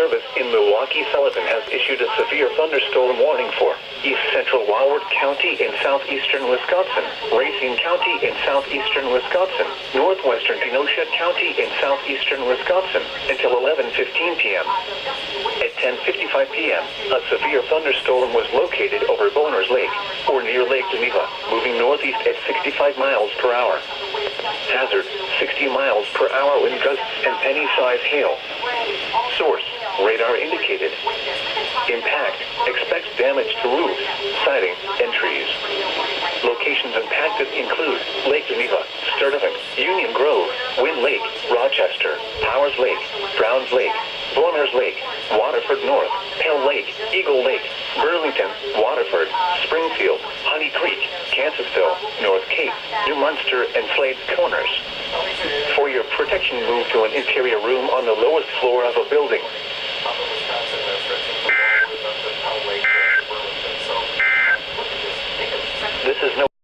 Service in Milwaukee-Sullivan has issued a severe thunderstorm warning for East Central Wildwood County in southeastern Wisconsin, Racine County in southeastern Wisconsin, northwestern Kenosha County in southeastern Wisconsin until 11:15 p.m. At 10:55 p.m., a severe thunderstorm was located over Boner's Lake, or near Lake Geneva, moving northeast at 65 miles per hour. Hazard, 60 miles per hour wind gusts and penny-size hail. Source, radar indicated. Impact, expects damage to roofs, siding, and trees. Locations impacted include Lake Geneva, Sturtevant, Union Grove, Wind Lake, Rochester, Powers Lake, Browns Lake, Boners Lake, Waterford North, Pale Lake, Eagle Lake, Burlington, Waterford, Springfield, Honey Creek, Kansasville, North Cape, New Munster, and Slade's Corners. For your protection, move to an interior room on the lowest floor of a building.